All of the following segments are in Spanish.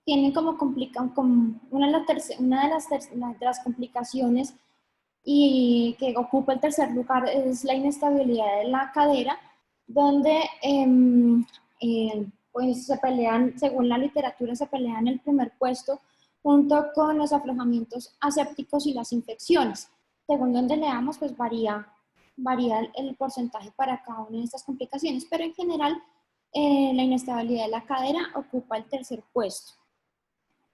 tienen como, como una de las complicaciones y que ocupa el tercer lugar es la inestabilidad de la cadera, donde pues se pelean, según la literatura, se pelean el primer puesto junto con los aflojamientos asépticos y las infecciones. Según donde leamos, pues varía el porcentaje para cada una de estas complicaciones, pero en general la inestabilidad de la cadera ocupa el tercer puesto.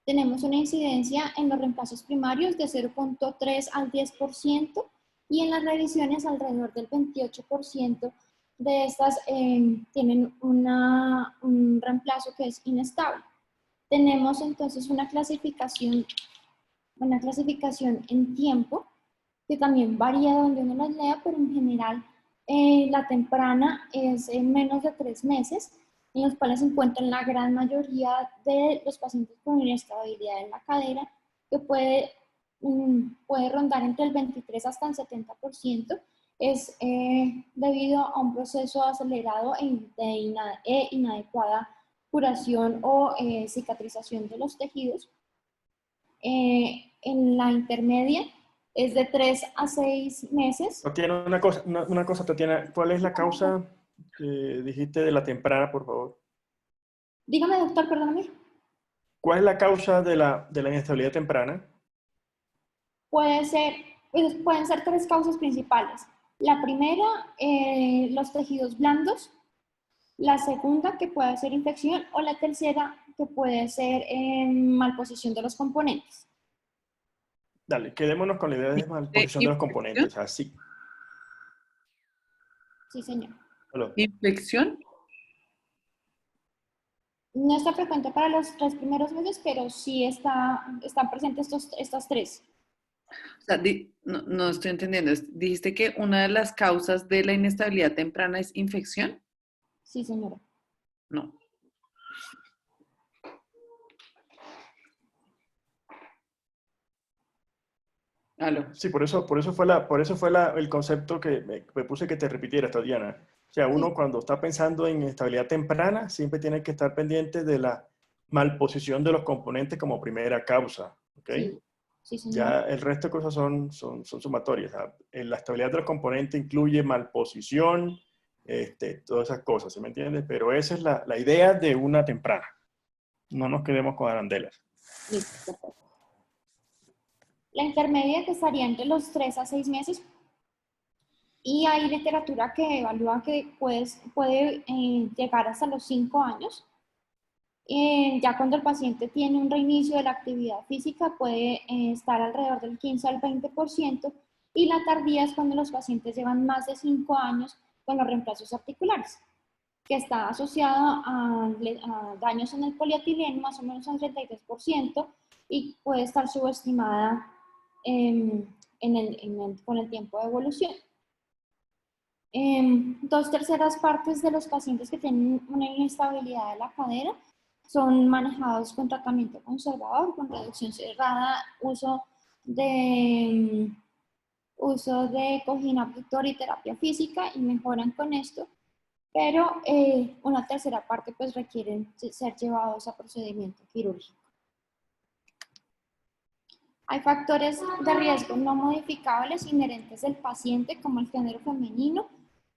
Tenemos una incidencia en los reemplazos primarios de 0.3 al 10% y en las revisiones alrededor del 28% de estas tienen un reemplazo que es inestable. Tenemos entonces una clasificación en tiempo que también varía donde uno las lea, pero en general la temprana es en menos de 3 meses, en los cuales se encuentran la gran mayoría de los pacientes con inestabilidad en la cadera, que puede rondar entre el 23 hasta el 70%, es debido a un proceso acelerado de inadecuada curación o cicatrización de los tejidos. En la intermedia es de 3 a 6 meses. Tatiana, una cosa, Tatiana, ¿cuál es la causa que dijiste de la temprana, por favor? Dígame, doctor, perdóname. ¿Cuál es la causa de la inestabilidad temprana? Pueden ser 3 causas principales. La primera, los tejidos blandos. La segunda, que puede ser infección. O la tercera, que puede ser malposición de los componentes. Dale, quedémonos con la idea de malposición de los componentes, así. Sí, señor. Hola. ¿Infección? No está frecuente para los 3 primeros meses, pero sí están presentes estas 3. O sea, no estoy entendiendo. ¿Dijiste que una de las causas de la inestabilidad temprana es infección? Sí, señora. No. Aló. Sí, por eso fue el concepto que me puse que te repitiera, Tatiana. O sea, uno cuando está pensando en estabilidad temprana, siempre tiene que estar pendiente de la malposición de los componentes como primera causa. ¿Okay? Sí, sí, señor. Ya el resto de cosas son sumatorias. O sea, la estabilidad de los componentes incluye malposición, todas esas cosas, ¿sí me entiendes? Pero esa es la idea de una temprana. No nos quedemos con arandelas. Listo, perfecto. La intermedia, que estaría entre los 3 a 6 meses, y hay literatura que evalúa que puede llegar hasta los 5 años. Ya cuando el paciente tiene un reinicio de la actividad física puede estar alrededor del 15 al 20%, y la tardía es cuando los pacientes llevan más de 5 años con los reemplazos articulares, que está asociado a daños en el polietileno más o menos al 33%, y puede estar subestimada con el tiempo de evolución. 2/3 partes de los pacientes que tienen una inestabilidad de la cadera son manejados con tratamiento conservador, con reducción cerrada, uso de cojín abductor y terapia física, y mejoran con esto, pero una tercera parte pues requieren ser llevados a procedimiento quirúrgico. Hay factores de riesgo no modificables inherentes del paciente, como el género femenino.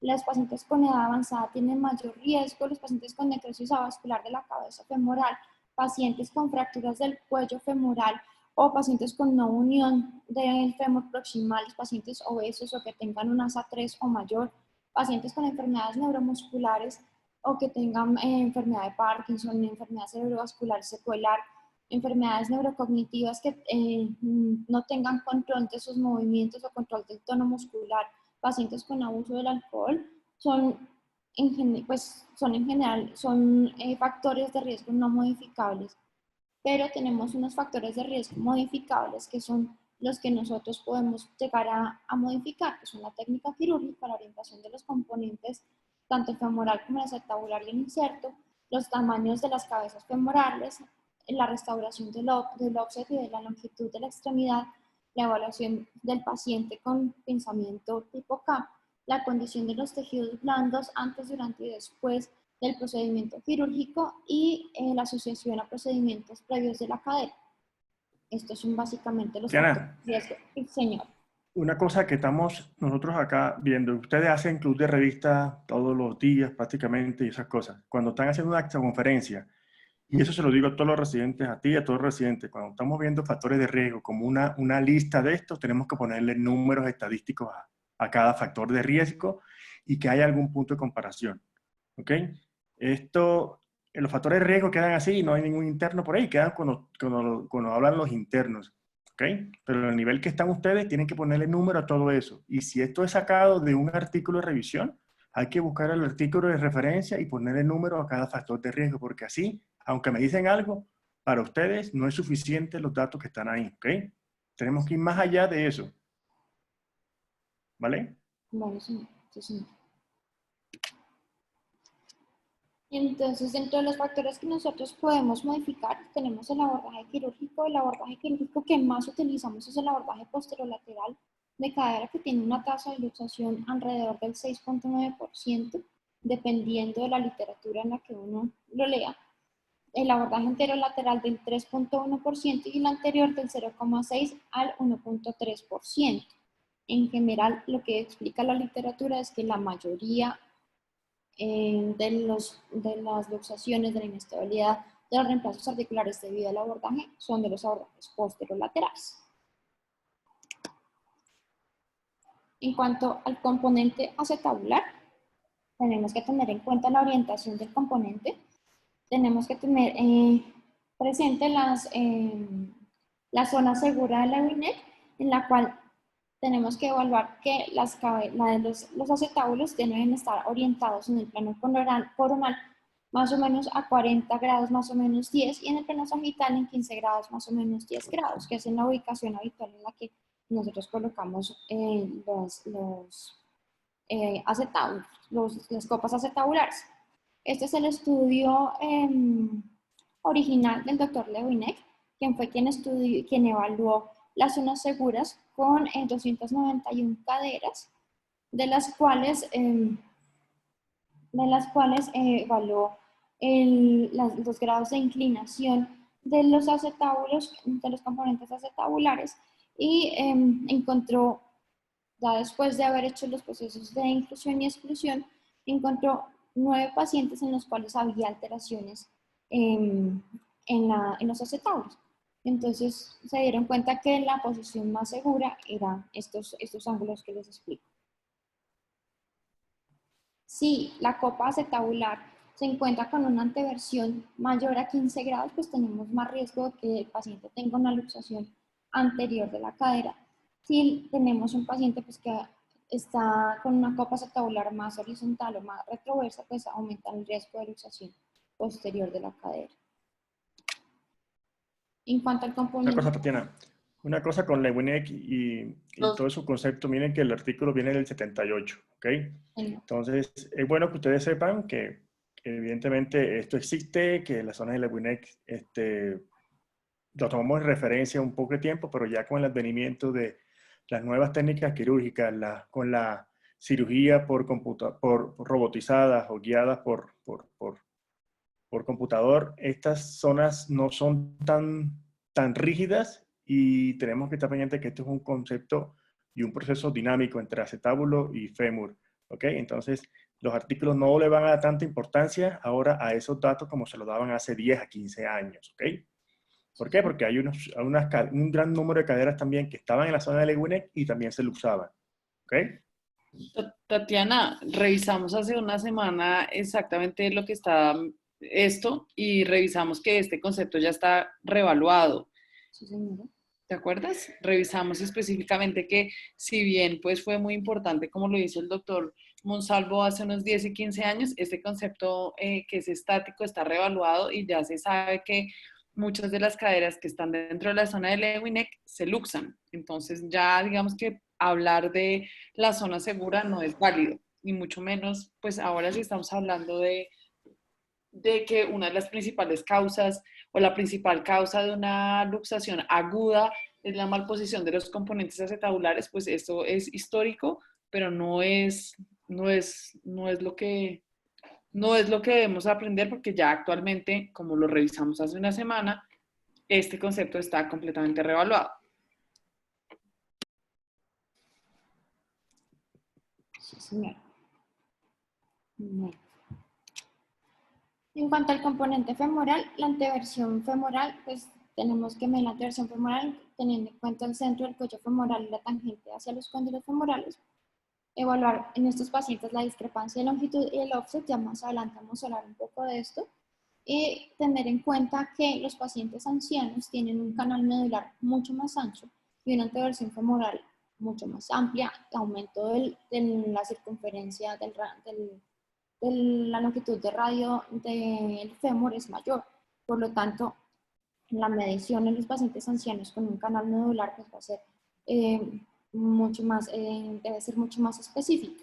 Los pacientes con edad avanzada tienen mayor riesgo, los pacientes con necrosis avascular de la cabeza femoral, pacientes con fracturas del cuello femoral o pacientes con no unión del fémur proximal, pacientes obesos o que tengan un ASA 3 o mayor, pacientes con enfermedades neuromusculares o que tengan enfermedad de Parkinson, enfermedad cerebrovascular secuelar, enfermedades neurocognitivas que no tengan control de sus movimientos o control del tono muscular, pacientes con abuso del alcohol, son en general factores de riesgo no modificables. Pero tenemos unos factores de riesgo modificables que son los que nosotros podemos llegar a modificar, que son la técnica quirúrgica, la orientación de los componentes, tanto el femoral como el acetabular y el inserto, los tamaños de las cabezas femorales, la restauración del offset y de la longitud de la extremidad, la evaluación del paciente con pinzamiento tipo K, la condición de los tejidos blandos antes, durante y después del procedimiento quirúrgico y la asociación a procedimientos previos de la cadera. Estos son básicamente los factores Diana, de riesgo. Sí, señor. una cosa que estamos nosotros acá viendo, ustedes hacen club de revistas todos los días prácticamente y esas cosas. Cuando están haciendo una conferencia, y eso se lo digo a todos los residentes, a ti y a todos los residentes, cuando estamos viendo factores de riesgo como una lista de estos, tenemos que ponerle números estadísticos a cada factor de riesgo y que haya algún punto de comparación. ¿Ok? Esto, los factores de riesgo quedan así, no hay ningún interno por ahí, quedan cuando hablan los internos. ¿Ok? Pero en el nivel que están ustedes, tienen que ponerle número a todo eso. Y si esto es sacado de un artículo de revisión, hay que buscar el artículo de referencia y ponerle número a cada factor de riesgo, porque así, aunque me dicen algo, para ustedes no es suficiente los datos que están ahí. ¿Ok? Tenemos que ir más allá de eso. ¿Vale? Bueno, señor. Sí, señor. Entonces, dentro de los factores que nosotros podemos modificar, tenemos el abordaje quirúrgico. El abordaje quirúrgico que más utilizamos es el abordaje posterolateral de cadera, que tiene una tasa de luxación alrededor del 6.9%, dependiendo de la literatura en la que uno lo lea. El abordaje anterolateral del 3.1% y el anterior del 0.6 al 1.3%. En general, lo que explica la literatura es que la mayoría de las luxaciones, de la inestabilidad, de los reemplazos articulares debido al abordaje son de los abordajes posterolaterales. En cuanto al componente acetabular, tenemos que tener en cuenta la orientación del componente. Tenemos que tener presente la zona segura de la Lewis-Neck, en la cual tenemos que evaluar que los acetábulos deben estar orientados en el plano coronal más o menos a 40 grados, más o menos 10, y en el plano sagital en 15 grados, más o menos 10 grados, que es en la ubicación habitual en la que nosotros colocamos acetábulos, las copas acetabulares. Este es el estudio original del doctor Lewis-Neck, quien fue quien evaluó las zonas seguras con 291 caderas, de las cuales evaluó los grados de inclinación de los acetábulos, de los componentes acetabulares, y encontró, ya después de haber hecho los procesos de inclusión y exclusión, encontró 9 pacientes en los cuales había alteraciones en los acetábulos. Entonces se dieron cuenta que la posición más segura eran estos ángulos que les explico. Si la copa acetabular se encuentra con una anteversión mayor a 15 grados, pues tenemos más riesgo de que el paciente tenga una luxación anterior de la cadera. Si tenemos un paciente pues, que está con una copa acetabular más horizontal o más retroversa, pues aumenta el riesgo de luxación posterior de la cadera. En cuanto al componente... Una cosa, Tatiana, una cosa con Lewis-Neck y todo su concepto, miren que el artículo viene del 78, ¿ok? Entonces, es bueno que ustedes sepan que evidentemente esto existe, que las zonas de Lewis-Neck lo tomamos en referencia un poco de tiempo, pero ya con el advenimiento de las nuevas técnicas quirúrgicas, con la cirugía por robotizadas o guiadas por computador, estas zonas no son tan rígidas y tenemos que estar pendientes que esto es un concepto y un proceso dinámico entre acetábulo y fémur. ¿Ok? Entonces, los artículos no le van a dar tanta importancia ahora a esos datos como se lo daban hace 10 a 15 años. ¿Ok? ¿Por qué? Porque hay un gran número de caderas también que estaban en la zona de Lewis-Neck y también se luxaban. ¿Ok? Tatiana, revisamos hace una semana exactamente lo que está esto y revisamos que este concepto ya está reevaluado. Sí, señora. ¿Te acuerdas? Revisamos específicamente que si bien pues fue muy importante, como lo dice el doctor Monsalvo hace unos 10 y 15 años, este concepto que es estático está reevaluado y ya se sabe que muchas de las caderas que están dentro de la zona de Lewis-Neck se luxan. Entonces ya digamos que hablar de la zona segura no es válido, ni mucho menos, pues ahora sí estamos hablando de que una de las principales causas o la principal causa de una luxación aguda es la malposición de los componentes acetabulares, pues esto es histórico, pero no es lo que no es lo que debemos aprender porque ya actualmente, como lo revisamos hace una semana, este concepto está completamente revaluado. Sí, señor. Bueno. En cuanto al componente femoral, la anteversión femoral, pues tenemos que medir la anteversión femoral teniendo en cuenta el centro del cuello femoral y la tangente hacia los cóndilos femorales. Evaluar en estos pacientes la discrepancia de longitud y el offset, ya más adelante vamos a hablar un poco de esto. Y tener en cuenta que los pacientes ancianos tienen un canal medular mucho más ancho y una anteversión femoral mucho más amplia, aumento de la circunferencia de la longitud de radio del fémur es mayor. Por lo tanto, la medición en los pacientes ancianos con un canal medular pues, va a ser mucho más, debe ser mucho más específica.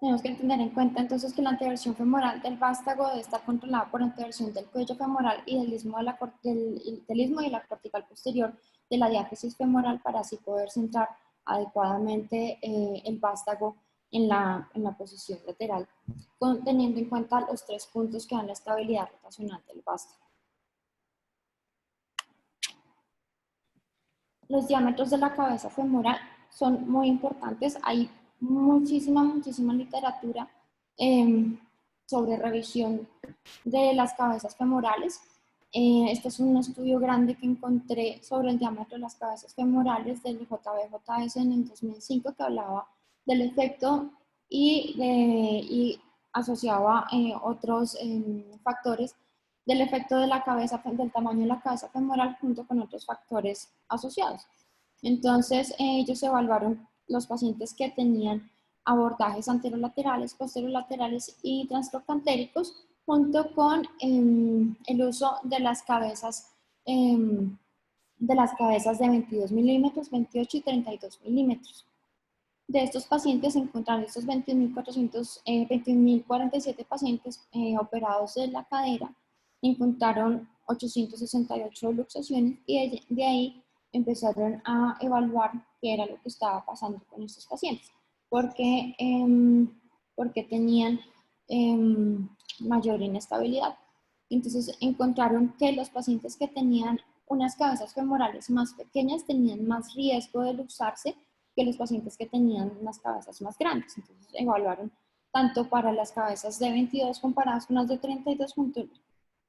Tenemos que tener en cuenta entonces que la anteversión femoral del vástago debe estar controlada por anteversión del cuello femoral y del istmo, del istmo y la cortical posterior de la diáfisis femoral para así poder centrar adecuadamente el vástago en la posición lateral, teniendo en cuenta los 3 puntos que dan la estabilidad rotacional del vástago. Los diámetros de la cabeza femoral son muy importantes. Hay muchísima literatura sobre revisión de las cabezas femorales. Este es un estudio grande que encontré sobre el diámetro de las cabezas femorales del JBJS en el 2005 que hablaba del efecto y asociaba otros factores del efecto de la cabeza, del tamaño de la cabeza femoral junto con otros factores asociados. Entonces, ellos evaluaron los pacientes que tenían abordajes anterolaterales, posterolaterales y transtrocantéricos junto con el uso de las cabezas de 22 milímetros, 28 y 32 milímetros. De estos pacientes se encontraron estos 21.047 pacientes operados de la cadera, encontraron 868 luxaciones y de ahí empezaron a evaluar qué era lo que estaba pasando con estos pacientes, porque tenían mayor inestabilidad. Entonces encontraron que los pacientes que tenían unas cabezas femorales más pequeñas tenían más riesgo de luxarse que los pacientes que tenían unas cabezas más grandes. Entonces evaluaron tanto para las cabezas de 22 comparadas con las de 32 junto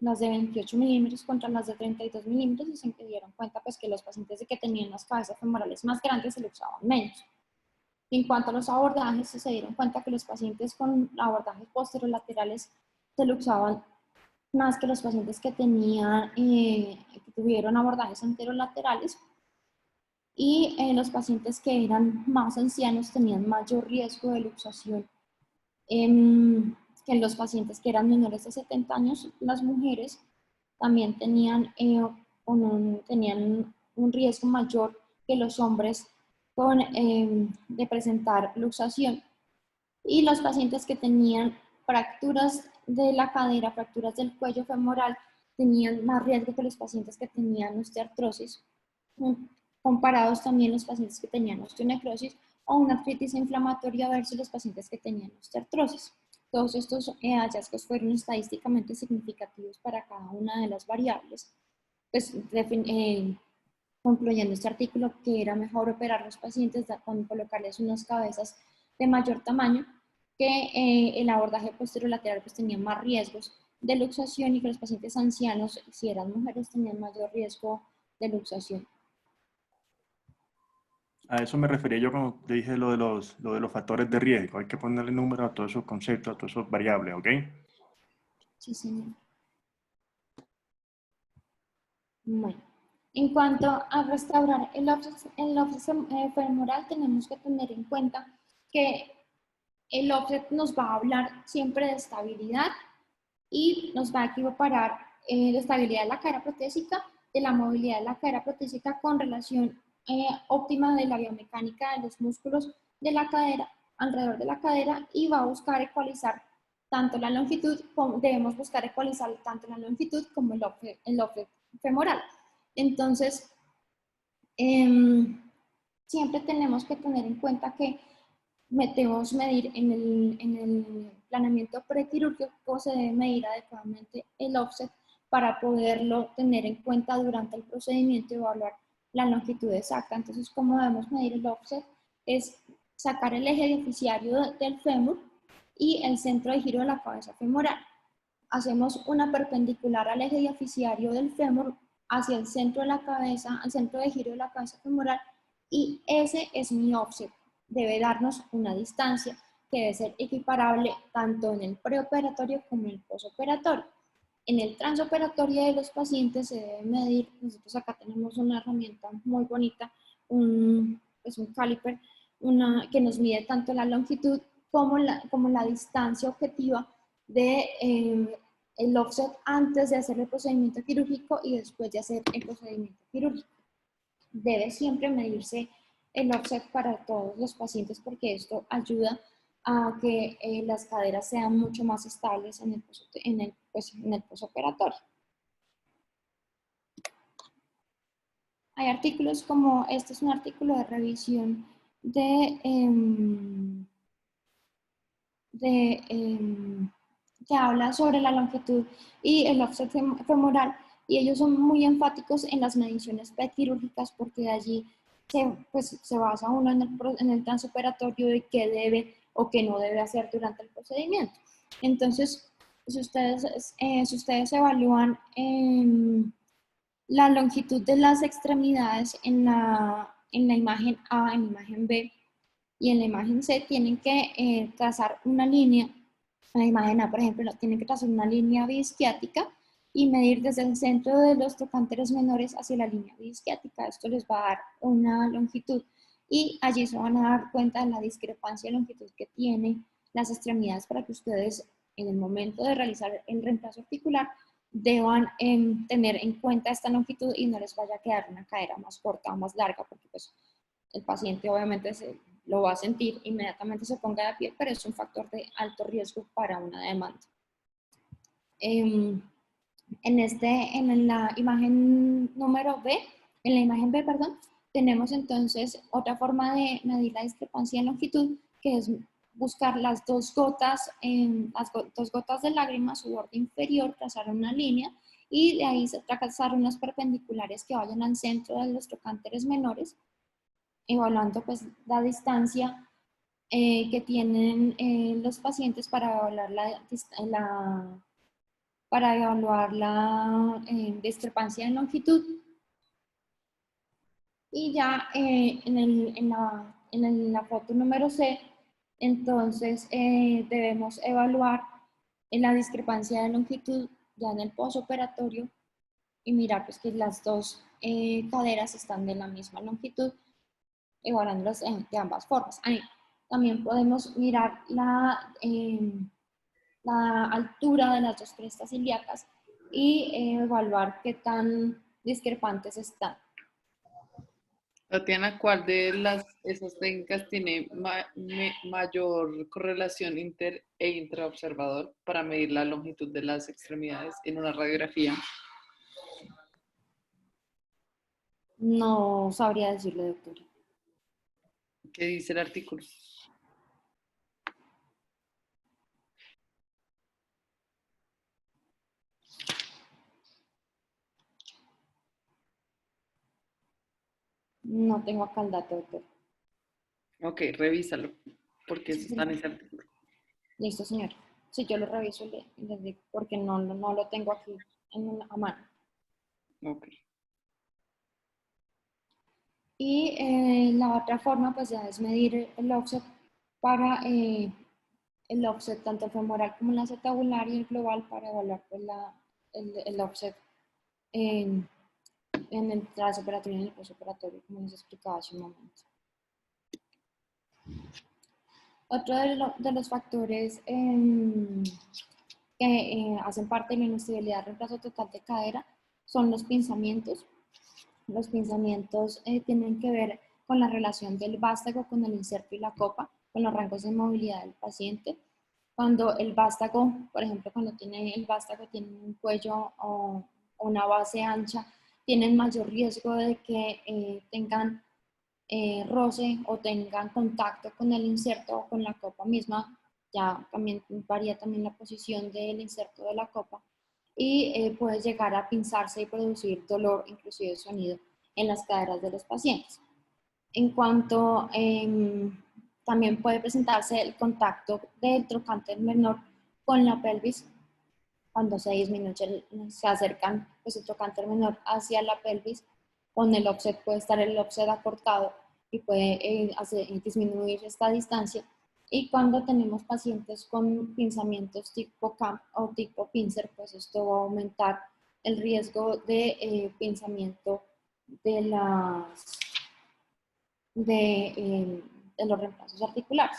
las de 28 milímetros contra las de 32 milímetros y se dieron cuenta pues, que los pacientes que tenían las cabezas femorales más grandes se luxaban menos. En cuanto a los abordajes, se dieron cuenta que los pacientes con abordajes posterolaterales se luxaban más que los pacientes que tenían, que tuvieron abordajes anterolaterales y los pacientes que eran más ancianos tenían mayor riesgo de luxación que los pacientes que eran menores de 70 años. Las mujeres también tenían un riesgo mayor que los hombres de presentar luxación. Y los pacientes que tenían fracturas de la cadera, fracturas del cuello femoral, tenían más riesgo que los pacientes que tenían osteoartrosis, comparados también los pacientes que tenían osteonecrosis o una artritis inflamatoria versus los pacientes que tenían osteoartrosis. Todos estos hallazgos fueron estadísticamente significativos para cada una de las variables, pues, concluyendo este artículo que era mejor operar a los pacientes con colocarles unas cabezas de mayor tamaño, que el abordaje posterolateral pues tenía más riesgos de luxación y que los pacientes ancianos, si eran mujeres, tenían mayor riesgo de luxación. A eso me refería yo cuando te dije lo de los factores de riesgo. Hay que ponerle número a todos esos conceptos, a todas esas variables, ¿ok? Sí, señor. Bueno, en cuanto a restaurar el offset femoral, tenemos que tener en cuenta que el offset nos va a hablar siempre de estabilidad y nos va a equiparar de estabilidad de la cadera protésica, de la movilidad de la cadera protésica con relación óptima de la biomecánica de los músculos de la cadera, alrededor de la cadera, y va a buscar ecualizar tanto la longitud, debemos buscar ecualizar tanto la longitud como el offset femoral. Entonces, siempre tenemos que tener en cuenta que debemos medir en el planeamiento prequirúrgico, se debe medir adecuadamente el offset para poderlo tener en cuenta durante el procedimiento y evaluar la longitud exacta. Entonces, ¿cómo debemos medir el offset? Es sacar el eje dificiario del fémur y el centro de giro de la cabeza femoral. Hacemos una perpendicular al eje dificiario del fémur hacia el centro de la cabeza, al centro de giro de la cabeza femoral, y ese es mi offset. Debe darnos una distancia que debe ser equiparable tanto en el preoperatorio como en el posoperatorio. En el transoperatorio de los pacientes se debe medir, nosotros acá tenemos una herramienta muy bonita, es un caliper, que nos mide tanto la longitud como la distancia objetiva de el offset antes de hacer el procedimiento quirúrgico y después de hacer el procedimiento quirúrgico. Debe siempre medirse el offset para todos los pacientes porque esto ayuda a que las caderas sean mucho más estables en el posoperatorio. Hay artículos como, este es un artículo de revisión que habla sobre la longitud y el offset femoral, y ellos son muy enfáticos en las mediciones prequirúrgicas porque de allí se basa uno en el transoperatorio de qué debe o qué no debe hacer durante el procedimiento. Entonces, si ustedes evalúan la longitud de las extremidades en la imagen A, en la imagen B y en la imagen C, tienen que trazar una línea. En la imagen A, por ejemplo, tienen que trazar una línea biisquiática y medir desde el centro de los trocánteres menores hacia la línea biisquiática. Esto les va a dar una longitud y allí se van a dar cuenta de la discrepancia de longitud que tienen las extremidades para que ustedes en el momento de realizar el reemplazo articular deban tener en cuenta esta longitud y no les vaya a quedar una cadera más corta o más larga, porque pues el paciente obviamente lo va a sentir, inmediatamente se ponga de pie, pero es un factor de alto riesgo para una demanda. En la imagen número B, en la imagen B, perdón, tenemos entonces otra forma de medir la discrepancia en longitud, que es buscar las dos gotas de lágrima, su borde inferior, trazar una línea y de ahí trazar unas perpendiculares que vayan al centro de los trocánteres menores, evaluando pues la distancia que tienen los pacientes para evaluar la discrepancia en longitud. Y ya en la foto número C, entonces debemos evaluar la discrepancia de longitud ya en el posoperatorio y mirar pues que las dos caderas están de la misma longitud, evaluándolas de ambas formas. También podemos mirar la altura de las dos crestas ilíacas y evaluar qué tan discrepantes están. Tatiana, ¿cuál de esas técnicas tiene mayor correlación inter e intraobservador para medir la longitud de las extremidades en una radiografía? No sabría decirle, doctora. ¿Qué dice el artículo? No tengo acá el dato, doctor. Ok, revísalo, porque eso está en ese artículo. Listo, señor. Si yo lo reviso, les digo, porque no lo tengo aquí a mano. Ok. Y la otra forma, pues ya es medir el offset para el offset tanto el femoral como el acetabular y el global para evaluar pues, el offset en el transoperatorio y en el postoperatorio, como les explicaba hace un momento. Otro de los factores que hacen parte de la inestabilidad del reemplazo total de cadera son los pinzamientos. Los pinzamientos tienen que ver con la relación del vástago con el inserto y la copa, con los rangos de movilidad del paciente. Cuando el vástago, por ejemplo, cuando el vástago tiene un cuello o una base ancha, tienen mayor riesgo de que tengan roce o tengan contacto con el inserto o con la copa misma. Ya también varía también la posición del inserto de la copa y puede llegar a pinzarse y producir dolor, inclusive sonido en las caderas de los pacientes. En cuanto también puede presentarse el contacto del trocánter menor con la pelvis cuando se disminuye, se acercan pues, el trocánter menor hacia la pelvis. Con el offset puede estar el offset acortado y puede disminuir esta distancia. Y cuando tenemos pacientes con pinzamientos tipo CAM o tipo pincer, pues esto va a aumentar el riesgo de pinzamiento de, de los reemplazos articulares.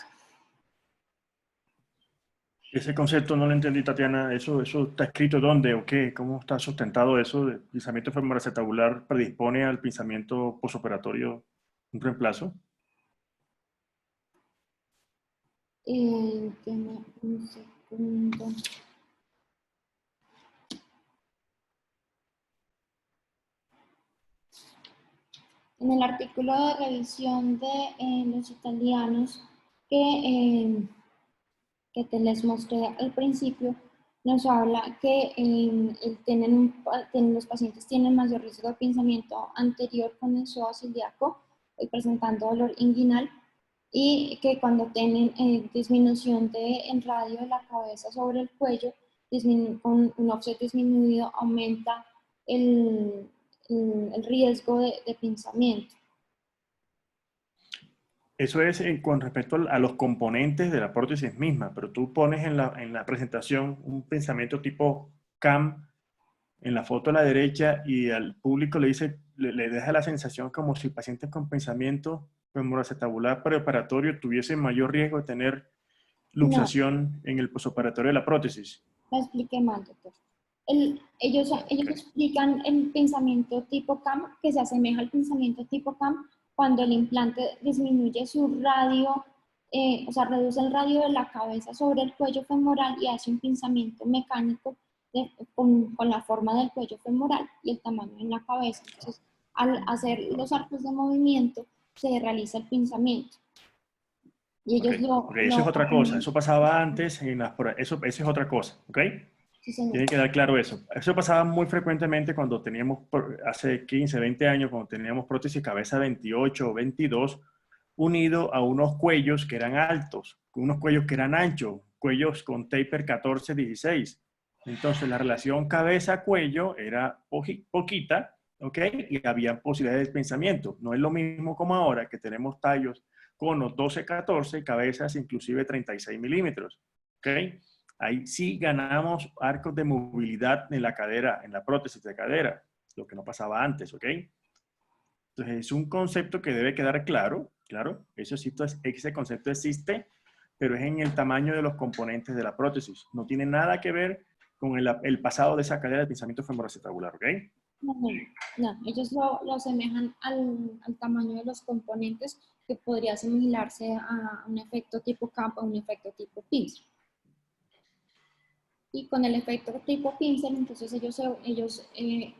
Ese concepto no lo entendí, Tatiana. ¿Eso está escrito dónde o qué? ¿Cómo está sustentado eso? ¿El pinzamiento femoroacetabular predispone al pinzamiento posoperatorio un reemplazo? Deme un segundo. En el artículo de revisión de los italianos que te les mostré al principio, nos habla que los pacientes tienen mayor riesgo de pinzamiento anterior con el psoas ilíaco, presentando dolor inguinal, y que cuando tienen disminución en radio de la cabeza sobre el cuello, con un offset disminuido, aumenta el riesgo de pinzamiento. Eso es con respecto a los componentes de la prótesis misma, pero tú pones en la presentación un pensamiento tipo CAM en la foto a la derecha y al público le deja la sensación como si pacientes con pensamiento femoroacetabular preoperatorio tuviesen mayor riesgo de tener No, luxación en el posoperatorio de la prótesis. la expliqué mal, doctor. Ellos Okay. explican el pensamiento tipo CAM, que se asemeja al pensamiento tipo CAM cuando el implante disminuye su radio, o sea, reduce el radio de la cabeza sobre el cuello femoral y hace un pinzamiento mecánico con la forma del cuello femoral y el tamaño en la cabeza. Entonces, al hacer los arcos de movimiento, se realiza el pinzamiento. Y ellos Eso es otra cosa. Eso pasaba antes, eso es otra cosa. ¿Ok? Sí, señor. Tiene que quedar claro eso. Eso pasaba muy frecuentemente cuando teníamos, hace 15, 20 años, cuando teníamos prótesis cabeza 28 o 22, unido a unos cuellos que eran altos, unos cuellos que eran anchos, cuellos con taper 14, 16. Entonces la relación cabeza-cuello era poquita, ¿ok? Y había posibilidades de pensamiento. No es lo mismo como ahora que tenemos tallos conos 12, 14, cabezas inclusive 36 milímetros, ¿ok? Ahí sí ganamos arcos de movilidad en la cadera, en la prótesis de cadera, lo que no pasaba antes, ¿ok? Entonces es un concepto que debe quedar claro, claro, ese concepto existe, pero es en el tamaño de los componentes de la prótesis. No tiene nada que ver con el pasado de esa cadera de pensamiento femoroacetabular, ¿ok? No, ellos lo asemejan al tamaño de los componentes que podría asimilarse a un efecto tipo CAM o un efecto tipo pincer. Y con el efecto tipo pincer, entonces ellos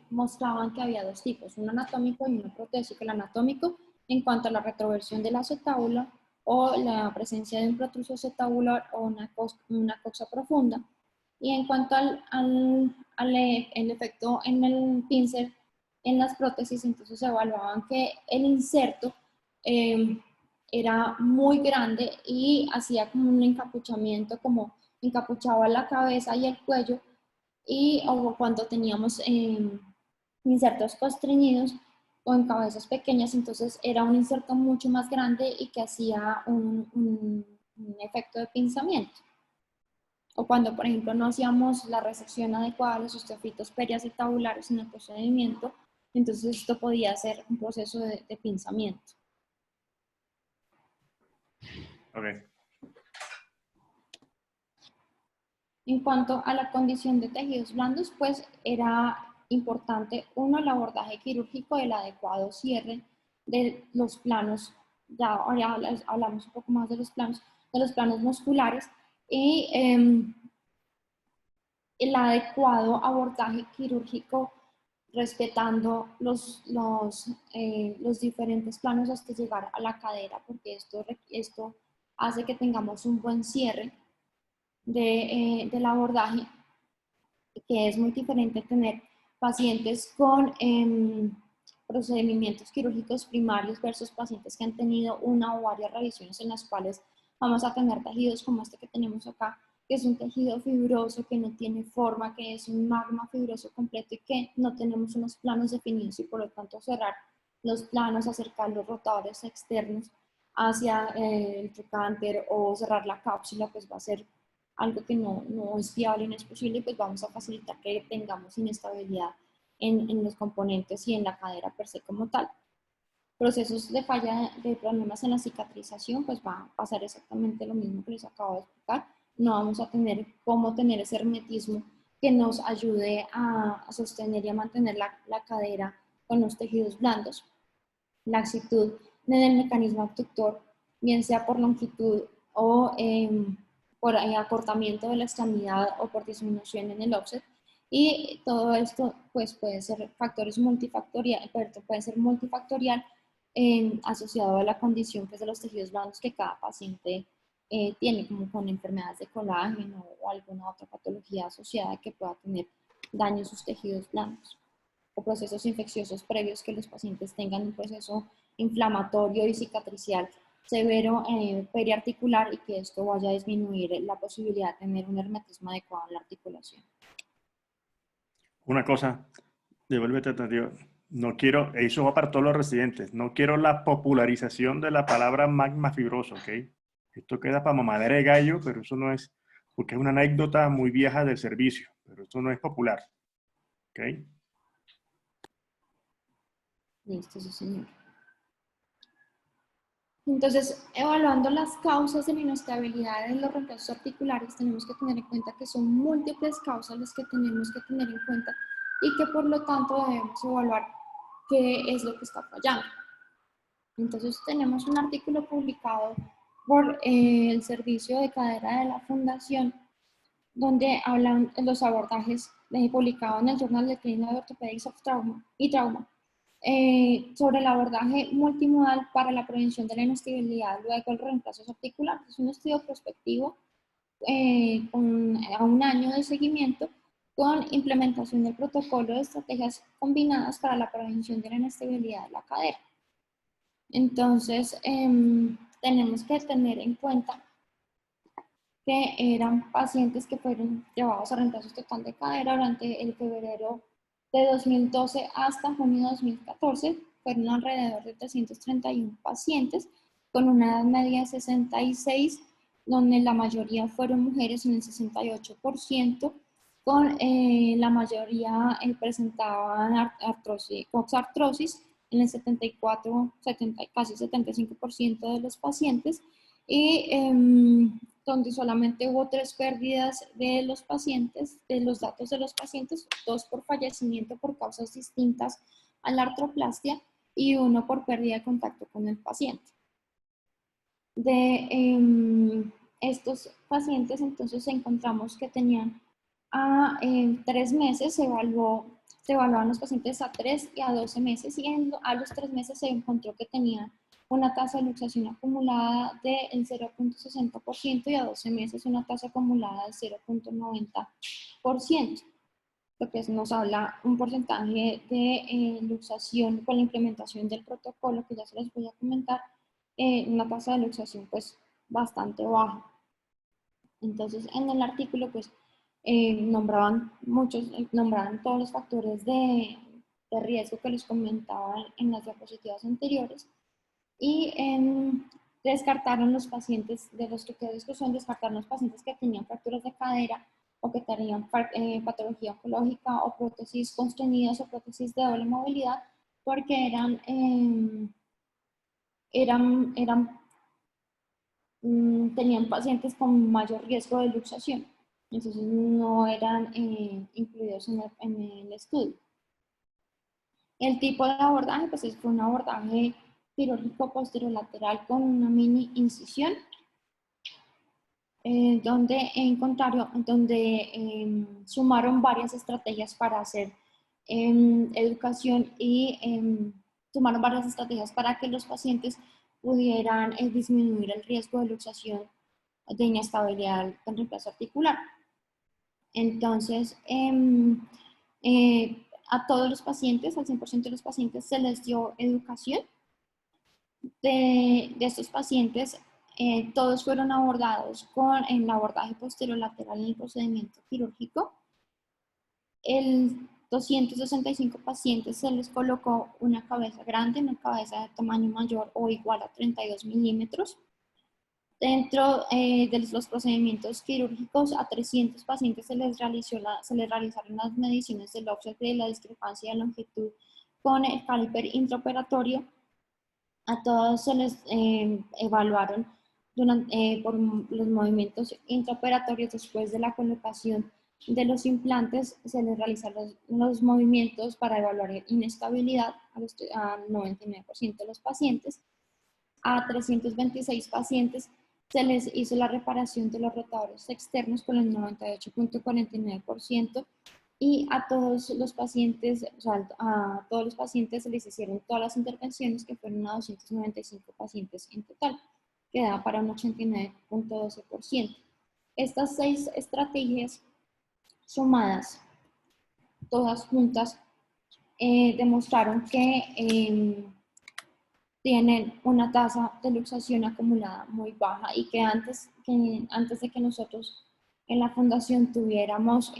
mostraban que había dos tipos, un anatómico y uno protésico. El anatómico en cuanto a la retroversión de la acetábula o la presencia de un protruso acetabular o una coxa profunda. Y en cuanto el efecto en el pincer en las prótesis, entonces evaluaban que el inserto era muy grande y hacía como un encapuchamiento, como encapuchaba la cabeza y el cuello, o cuando teníamos insertos constreñidos o en cabezas pequeñas, entonces era un inserto mucho más grande y que hacía un efecto de pinzamiento. O cuando, por ejemplo, no hacíamos la resección adecuada de los osteofitos periacetabulares en el procedimiento, entonces esto podía ser un proceso de pinzamiento. Okay. En cuanto a la condición de tejidos blandos, pues era importante, uno, el abordaje quirúrgico, el adecuado cierre de los planos, ya ahora hablamos un poco más de los planos musculares, y el adecuado abordaje quirúrgico respetando los diferentes planos hasta llegar a la cadera, porque esto hace que tengamos un buen cierre del abordaje, que es muy diferente tener pacientes con procedimientos quirúrgicos primarios versus pacientes que han tenido una o varias revisiones en las cuales vamos a tener tejidos como este que tenemos acá, que es un tejido fibroso, que no tiene forma, que es un magma fibroso completo y que no tenemos unos planos definidos y por lo tanto cerrar los planos, acercar los rotadores externos hacia el trocánter o cerrar la cápsula, pues va a ser algo que no es viable y no es posible, pues vamos a facilitar que tengamos inestabilidad en los componentes y en la cadera per se como tal. Procesos de falla, de problemas en la cicatrización, pues va a pasar exactamente lo mismo que les acabo de explicar. No vamos a tener cómo tener ese hermetismo que nos ayude a sostener y a mantener la cadera con los tejidos blandos. Laxitud en el mecanismo abductor, bien sea por longitud o por acortamiento de la extremidad o por disminución en el offset. Y todo esto pues puede ser factores multifactorial, puede ser multifactorial asociado a la condición que es de los tejidos blandos que cada paciente tiene, como con enfermedades de colágeno o alguna otra patología asociada que pueda tener daño en sus tejidos blandos, o procesos infecciosos previos que los pacientes tengan un proceso inflamatorio y cicatricial severo periarticular y que esto vaya a disminuir la posibilidad de tener un hermetismo adecuado en la articulación. Una cosa, devuélvete tantito. No quiero, eso va para todos los residentes, no quiero la popularización de la palabra magma fibroso, ¿ok? Esto queda para mamadera de gallo, pero eso no es, porque es una anécdota muy vieja del servicio, pero esto no es popular, ¿ok? Listo, sí, señor. Entonces, evaluando las causas de la inestabilidad en los reemplazos articulares, tenemos que tener en cuenta que son múltiples causas las que tenemos que tener en cuenta y que por lo tanto debemos evaluar qué es lo que está fallando. Entonces, tenemos un artículo publicado por el Servicio de Cadera de la Fundación, donde hablan de los abordajes publicados en el Journal de Clinical Orthopedics of Trauma y Trauma, sobre el abordaje multimodal para la prevención de la inestabilidad luego del reemplazo articular. Es un estudio prospectivo a un año de seguimiento con implementación del protocolo de estrategias combinadas para la prevención de la inestabilidad de la cadera. Entonces, tenemos que tener en cuenta que eran pacientes que fueron llevados a reemplazo total de cadera durante el febrero de 2012 hasta junio de 2014. Fueron alrededor de 331 pacientes con una edad media de 66, donde la mayoría fueron mujeres en el 68%, con la mayoría presentaban coxartrosis en el 74, casi 75% de los pacientes, y donde solamente hubo 3 pérdidas de los pacientes, de los datos de los pacientes, 2 por fallecimiento por causas distintas a la artroplastia y 1 por pérdida de contacto con el paciente. De estos pacientes entonces encontramos que tenían a 3 meses, se evaluaban los pacientes a 3 y a 12 meses y a los 3 meses se encontró que tenían una tasa de luxación acumulada del 0.60% y a 12 meses una tasa acumulada del 0.90%, lo que nos habla un porcentaje de luxación con la implementación del protocolo, que ya se les voy a comentar, una tasa de luxación pues bastante baja. Entonces en el artículo pues nombraban todos los factores de riesgo que les comentaba en las diapositivas anteriores y descartaron los pacientes de los que quedó discusión, descartaron los pacientes que tenían fracturas de cadera o que tenían patología oncológica o prótesis constreñidas o prótesis de doble movilidad porque tenían pacientes con mayor riesgo de luxación, entonces no eran incluidos en el estudio. El tipo de abordaje, pues fue un abordaje quirúrgico posterolateral con una mini incisión, donde sumaron varias estrategias para hacer educación y tomaron varias estrategias para que los pacientes pudieran disminuir el riesgo de luxación de inestabilidad del reemplazo articular. Entonces, a todos los pacientes, al 100% de los pacientes, se les dio educación. De estos pacientes, todos fueron abordados con el abordaje posterolateral en el procedimiento quirúrgico. El 265 pacientes se les colocó una cabeza grande, una cabeza de tamaño mayor o igual a 32 milímetros. Dentro de los procedimientos quirúrgicos, a 300 pacientes se les realizaron las mediciones del offset de la discrepancia de longitud con el caliper intraoperatorio. A todos se les evaluaron por los movimientos intraoperatorios después de la colocación de los implantes. Se les realizaron los movimientos para evaluar inestabilidad al 99% de los pacientes. A 326 pacientes se les hizo la reparación de los rotadores externos con el 98.49%. Y a todos los pacientes, o sea, a todos los pacientes se les hicieron todas las intervenciones, que fueron a 295 pacientes en total, que da para un 89.12%. Estas 6 estrategias sumadas, todas juntas, demostraron que tienen una tasa de luxación acumulada muy baja y que antes de que nosotros en la fundación tuviéramos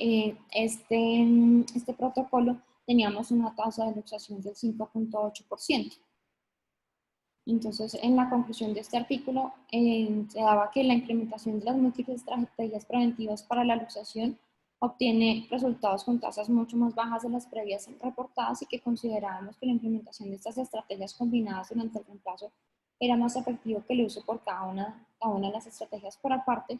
este protocolo, teníamos una tasa de luxación del 5.8%. Entonces, en la conclusión de este artículo, se daba que la implementación de las múltiples estrategias preventivas para la luxación obtiene resultados con tasas mucho más bajas de las previas reportadas y que considerábamos que la implementación de estas estrategias combinadas durante el reemplazo era más efectivo que el uso por cada una de las estrategias por aparte,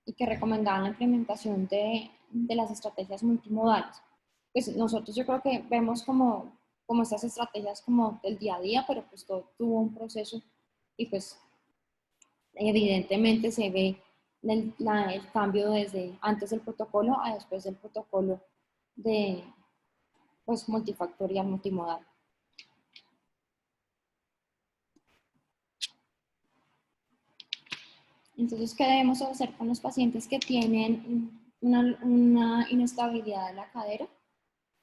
y que recomendaban la implementación de las estrategias multimodales. Pues nosotros yo creo que vemos como estas estrategias como del día a día, pero pues todo tuvo un proceso y pues evidentemente se ve el cambio desde antes del protocolo a después del protocolo de pues multifactorial, multimodal. Entonces, ¿qué debemos hacer con los pacientes que tienen una inestabilidad de la cadera?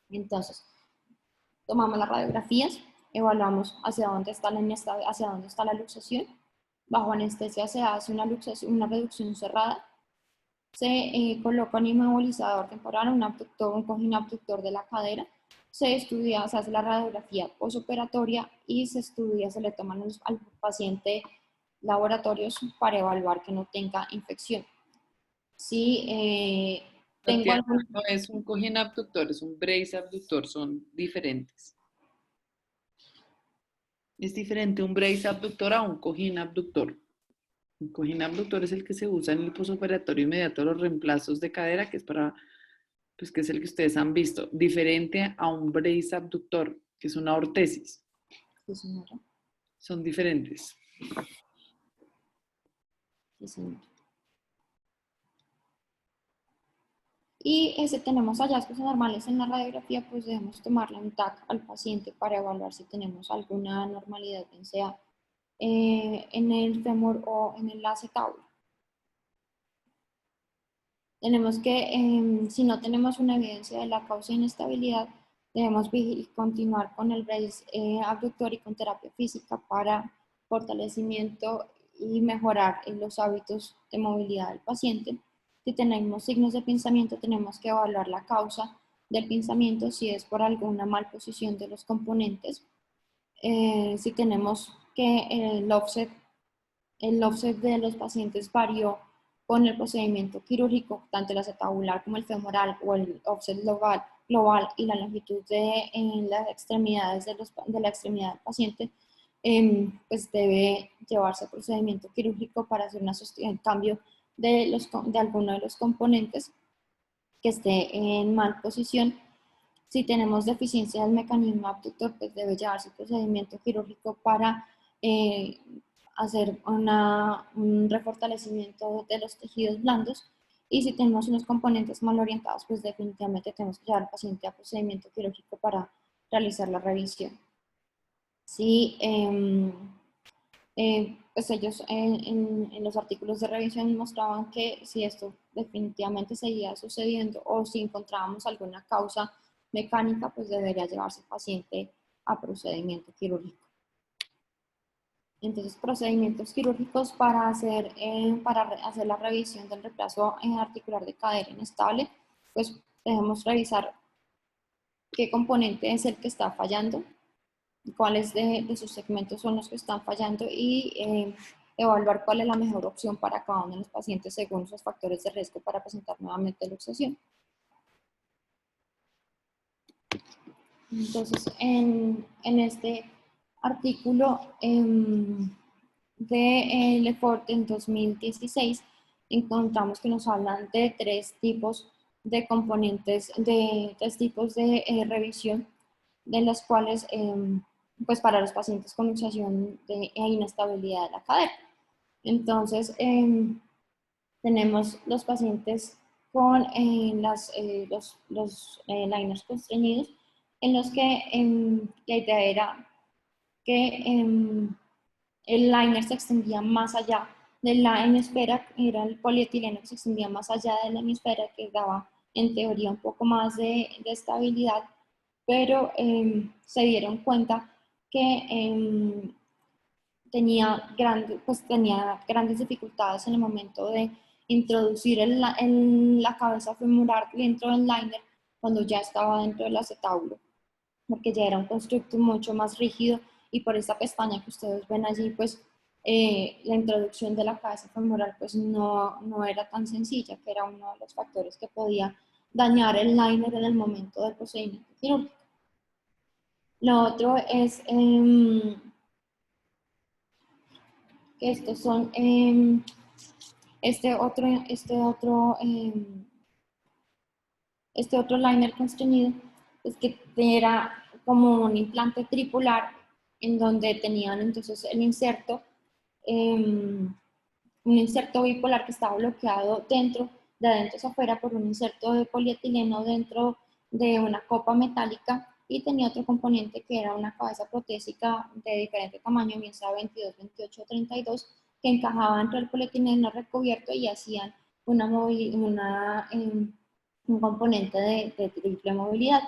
Entonces, tomamos las radiografías, evaluamos hacia dónde está la luxación. Bajo anestesia se hace una reducción cerrada. Se coloca un inmovilizador temporal, un cojín abductor de la cadera. Se hace la radiografía posoperatoria y se le toman al paciente laboratorios para evaluar que no tenga infección. Si Tatiana, no es un cojín abductor, es un brace abductor, son diferentes. Es diferente un brace abductor a un cojín abductor. Un cojín abductor es el que se usa en el posoperatorio inmediato a los reemplazos de cadera, que es pues que es el que ustedes han visto, diferente a un brace abductor, que es una ortesis. Sí, señora. Son diferentes. Sí, señora. Y tenemos hallazgos anormales en la radiografía, pues debemos tomarle un TAC al paciente para evaluar si tenemos alguna anormalidad, bien sea en el fémur o en el acetábulo. Tenemos que, si no tenemos una evidencia de la causa de inestabilidad, debemos continuar con el brace abductor y con terapia física para fortalecimiento y mejorar los hábitos de movilidad del paciente. Si tenemos signos de pinzamiento, tenemos que evaluar la causa del pinzamiento, si es por alguna malposición de los componentes. Si tenemos que el offset de los pacientes varió con el procedimiento quirúrgico, tanto el acetabular como el femoral, o el offset global y la longitud en las extremidades de la extremidad del paciente, pues debe llevarse el procedimiento quirúrgico para hacer un cambio de alguno de los componentes que esté en mal posición. Si tenemos deficiencia del mecanismo abductor, pues debe llevarse el procedimiento quirúrgico para hacer un refortalecimiento de los tejidos blandos. Y si tenemos unos componentes mal orientados, pues definitivamente tenemos que llevar al paciente a procedimiento quirúrgico para realizar la revisión. Sí, pues ellos en los artículos de revisión mostraban que si esto definitivamente seguía sucediendo o si encontrábamos alguna causa mecánica, pues debería llevarse el paciente a procedimiento quirúrgico. Entonces, procedimientos quirúrgicos para hacer la revisión del reemplazo articular de cadera inestable, pues debemos revisar qué componente es el que está fallando, cuáles de sus segmentos son los que están fallando y evaluar cuál es la mejor opción para cada uno de los pacientes según sus factores de riesgo para presentar nuevamente luxación. Entonces, en este artículo de Lefort en 2016, encontramos que nos hablan de tres tipos de componentes, de tres tipos de revisión, de las cuales, pues para los pacientes con luxación e inestabilidad de la cadera. Entonces, tenemos los pacientes con los liners constreñidos, en los que la idea era que el liner se extendía más allá de la hemisfera, era el polietileno que se extendía más allá de la hemisfera, que daba en teoría un poco más de estabilidad, pero se dieron cuenta que tenía grandes dificultades en el momento de introducir la cabeza femoral dentro del liner cuando ya estaba dentro del acetábulo, porque ya era un constructo mucho más rígido y por esta pestaña que ustedes ven allí, pues la introducción de la cabeza femoral pues no era tan sencilla, que era uno de los factores que podía dañar el liner en el momento del procedimiento quirúrgico. Lo otro es que estos son este otro liner constreñido, es que era como un implante tripular en donde tenían entonces el inserto, un inserto bipolar que estaba bloqueado de adentro hacia afuera por un inserto de polietileno dentro de una copa metálica, y tenía otro componente que era una cabeza protésica de diferente tamaño, bien sea 22, 28 o 32, que encajaba dentro del polietileno recubierto y hacían un componente de triple movilidad.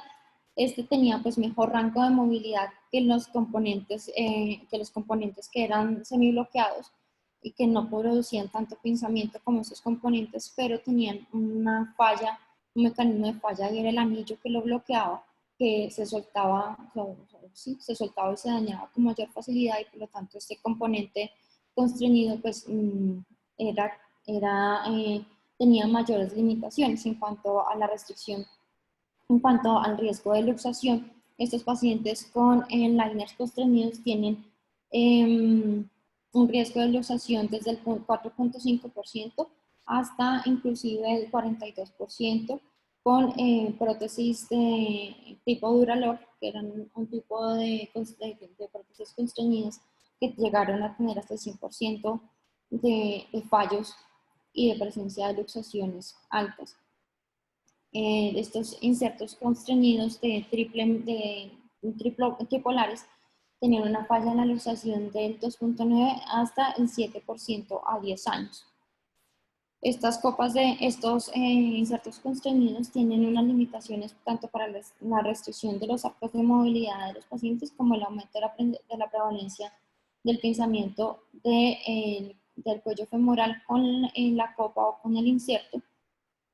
Este tenía pues mejor rango de movilidad que los componentes que eran semibloqueados y que no producían tanto pinzamiento como esos componentes, pero tenían una falla, un mecanismo de falla, y era el anillo que lo bloqueaba, que se soltaba, se soltaba y se dañaba con mayor facilidad, y por lo tanto este componente constreñido pues tenía mayores limitaciones en cuanto a la restricción. En cuanto al riesgo de luxación, estos pacientes con liners constreñidos tienen un riesgo de luxación desde el 4.5% hasta inclusive el 42%, con prótesis de tipo Duralog, que eran un tipo de prótesis constreñidas que llegaron a tener hasta el 100% de fallos y de presencia de luxaciones altas. Estos insertos constreñidos tripolares tenían una falla en la luxación del 2.9 hasta el 7% a 10 años. Estas copas de estos insertos constreñidos tienen unas limitaciones tanto para la restricción de los arcos de movilidad de los pacientes como el aumento de la prevalencia del pinzamiento del cuello femoral con la copa o con el inserto,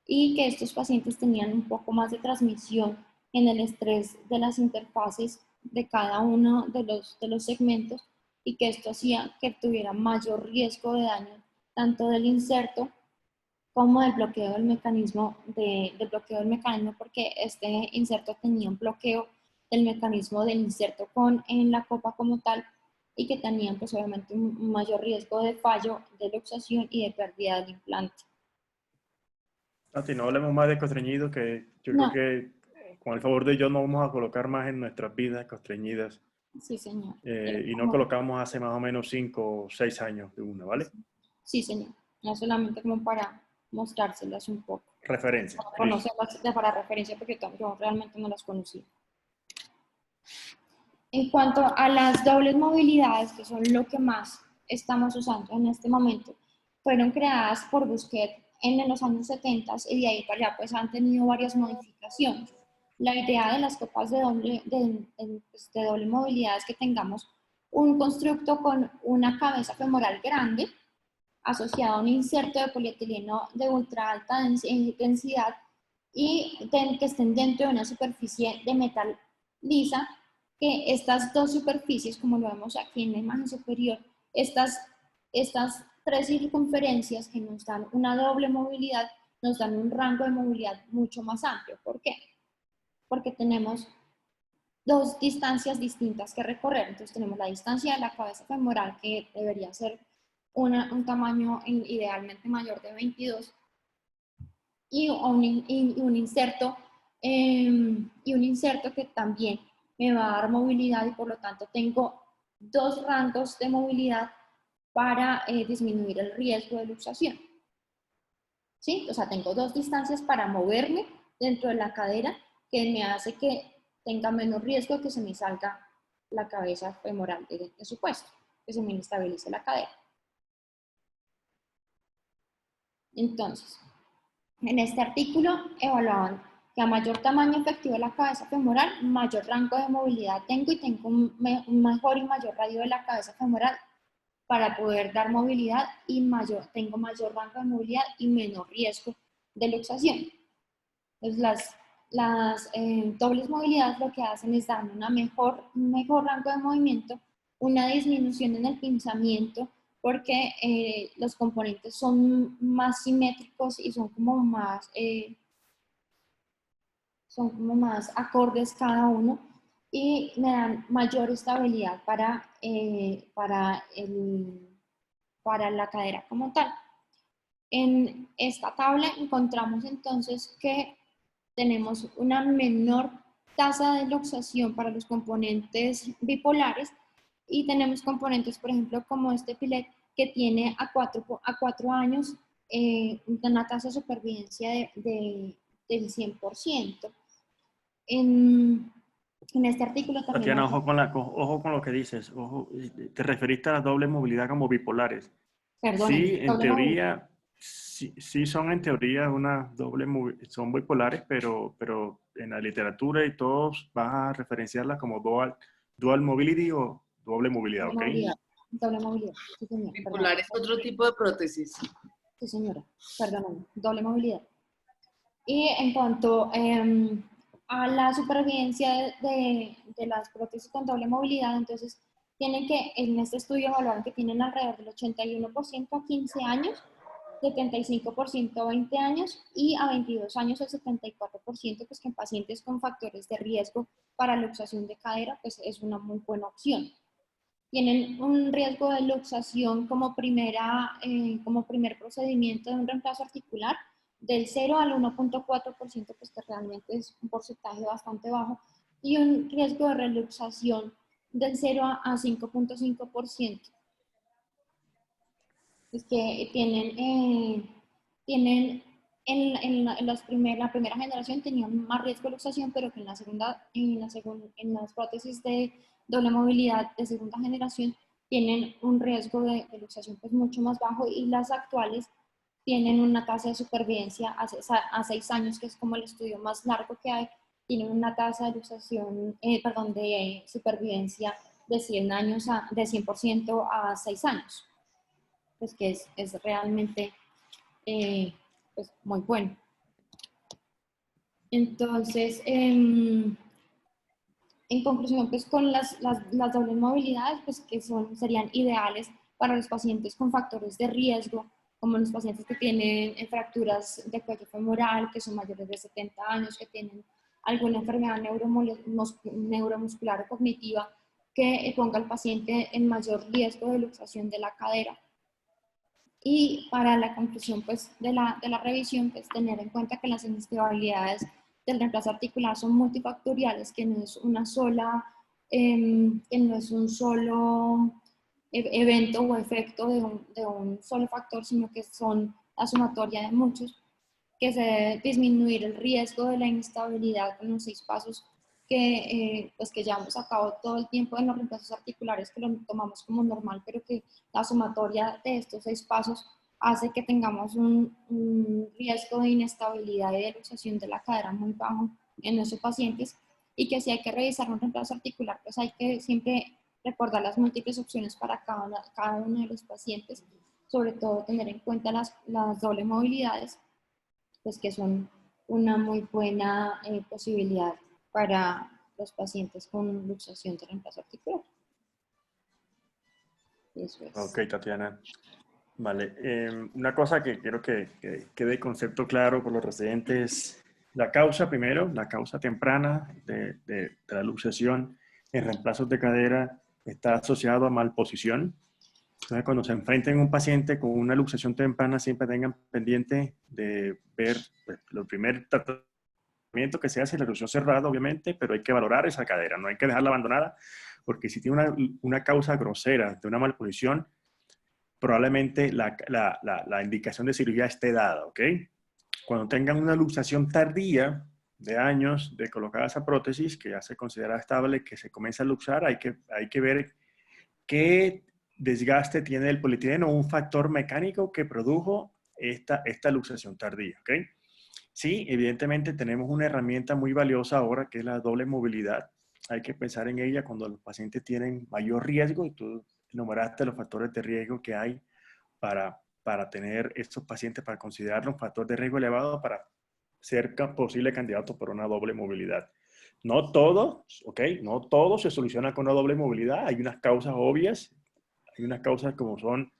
y que estos pacientes tenían un poco más de transmisión en el estrés de las interfaces de cada uno de los segmentos, y que esto hacía que tuviera mayor riesgo de daño tanto del inserto como del bloqueo del mecanismo, porque este inserto tenía un bloqueo del mecanismo del inserto en la copa como tal, y que tenían pues obviamente un mayor riesgo de fallo, de luxación y de pérdida del implante. Santi, no hablemos más de constreñidos, que yo No. creo que con el favor de Dios no vamos a colocar más en nuestras vidas constreñidas. Sí, señor. Y no colocamos hace más o menos 5 o 6 años de una, ¿vale? Sí, señor. No solamente como para mostrárselas un poco. Referencia. Para conocerlas para referencia, porque yo realmente no las conocí. En cuanto a las dobles movilidades, que son lo que más estamos usando en este momento, fueron creadas por Busquet en los años 70 y de ahí para allá pues han tenido varias modificaciones. La idea de las copas de doble movilidad es que tengamos un constructo con una cabeza femoral grande asociado a un inserto de polietileno de ultra alta densidad y que estén dentro de una superficie de metal lisa, que estas dos superficies, como lo vemos aquí en la imagen superior, estas tres circunferencias que nos dan una doble movilidad, nos dan un rango de movilidad mucho más amplio. ¿Por qué? Porque tenemos dos distancias distintas que recorrer. Entonces tenemos la distancia de la cabeza femoral, que debería ser un tamaño idealmente mayor de 22, y un inserto que también me va a dar movilidad, y por lo tanto tengo dos rangos de movilidad para disminuir el riesgo de luxación. ¿Sí? O sea, tengo dos distancias para moverme dentro de la cadera, que me hace que tenga menos riesgo de que se me salga la cabeza femoral de su puesto, que se me inestabilice la cadera. Entonces, en este artículo evaluaban que a mayor tamaño efectivo de la cabeza femoral, mayor rango de movilidad tengo, y tengo un mejor y mayor radio de la cabeza femoral para poder dar movilidad, y tengo mayor rango de movilidad y menor riesgo de luxación. Entonces, las dobles movilidades lo que hacen es dar un mejor rango de movimiento, una disminución en el pinzamiento, porque los componentes son más simétricos y son como más acordes cada uno, y me dan mayor estabilidad para la cadera como tal. En esta tabla encontramos entonces que tenemos una menor tasa de luxación para los componentes bipolares, y tenemos componentes, por ejemplo, como este filet, que tiene a 4 años una tasa de supervivencia del 100%. En este artículo también... Tatiana, ojo con lo que dices. Ojo, te referiste a la doble movilidad como bipolares. Perdón, Sí, en teoría, sí son en teoría son bipolares, pero en la literatura y todos van a referenciarlas como dual mobility o doble movilidad, ¿ok? Doble movilidad, sí señora. Bipolar es otro tipo de prótesis. Sí señora, perdóname, doble movilidad. Y en cuanto a la supervivencia de las prótesis con doble movilidad, entonces tienen que, en este estudio evaluaron que tienen alrededor del 81% a 15 años, 75% a 20 años y a 22 años el 74%, pues que en pacientes con factores de riesgo para luxación de cadera, pues es una muy buena opción. Tienen un riesgo de luxación como primer procedimiento de un reemplazo articular del 0 al 1.4%, pues que realmente es un porcentaje bastante bajo, y un riesgo de reluxación del 0 a 5.5%. Es que tienen la primera generación tenían más riesgo de luxación, pero que en las prótesis de doble movilidad de segunda generación tienen un riesgo de luxación pues mucho más bajo, y las actuales tienen una tasa de supervivencia a 6 años, que es como el estudio más largo que hay, tienen una tasa de luxación, de supervivencia de 100% a 6 años. Pues que es realmente pues muy bueno. Entonces, en conclusión, pues con las dobles movilidades, pues que serían ideales para los pacientes con factores de riesgo, como los pacientes que tienen fracturas de cuello femoral, que son mayores de 70 años, que tienen alguna enfermedad neuromuscular o cognitiva que ponga al paciente en mayor riesgo de luxación de la cadera. Y para la conclusión pues, de la revisión, pues tener en cuenta que las inestabilidades del reemplazo articular son multifactoriales, que no es un solo evento o efecto de un solo factor, sino que son la sumatoria de muchos, que se debe disminuir el riesgo de la inestabilidad con los 6 pasos pues que llevamos a cabo todo el tiempo en los reemplazos articulares, que lo tomamos como normal, pero que la sumatoria de estos 6 pasos hace que tengamos un riesgo de inestabilidad y de luxación de la cadera muy bajo en nuestros pacientes, y que si hay que revisar un reemplazo articular, pues hay que siempre recordar las múltiples opciones para cada uno de los pacientes, sobre todo tener en cuenta las dobles movilidades, pues que son una muy buena posibilidad para los pacientes con luxación de reemplazo articular. Eso es. Ok, Tatiana. Vale. Una cosa que quiero que quede concepto claro por los residentes, la causa primero, la causa temprana de la luxación en reemplazos de cadera está asociado a malposición. Entonces, cuando se enfrenten a un paciente con una luxación temprana, siempre tengan pendiente de ver pues, el primer tratamiento que se hace, la luxación cerrada, obviamente, pero hay que valorar esa cadera, no hay que dejarla abandonada, porque si tiene una causa grosera de una malposición, probablemente la indicación de cirugía esté dada, ¿ok? Cuando tengan una luxación tardía de años de colocada esa prótesis, que ya se considera estable, que se comienza a luxar, hay que ver qué desgaste tiene el polietileno, un factor mecánico que produjo esta luxación tardía, ¿ok? Sí, evidentemente tenemos una herramienta muy valiosa ahora, que es la doble movilidad. Hay que pensar en ella cuando los pacientes tienen mayor riesgo, y tú enumeraste los factores de riesgo que hay para tener estos pacientes, para considerarlos un factor de riesgo elevado para ser posible candidato por una doble movilidad. No todo, ¿ok? No todo se soluciona con una doble movilidad. Hay unas causas obvias, hay unas causas como son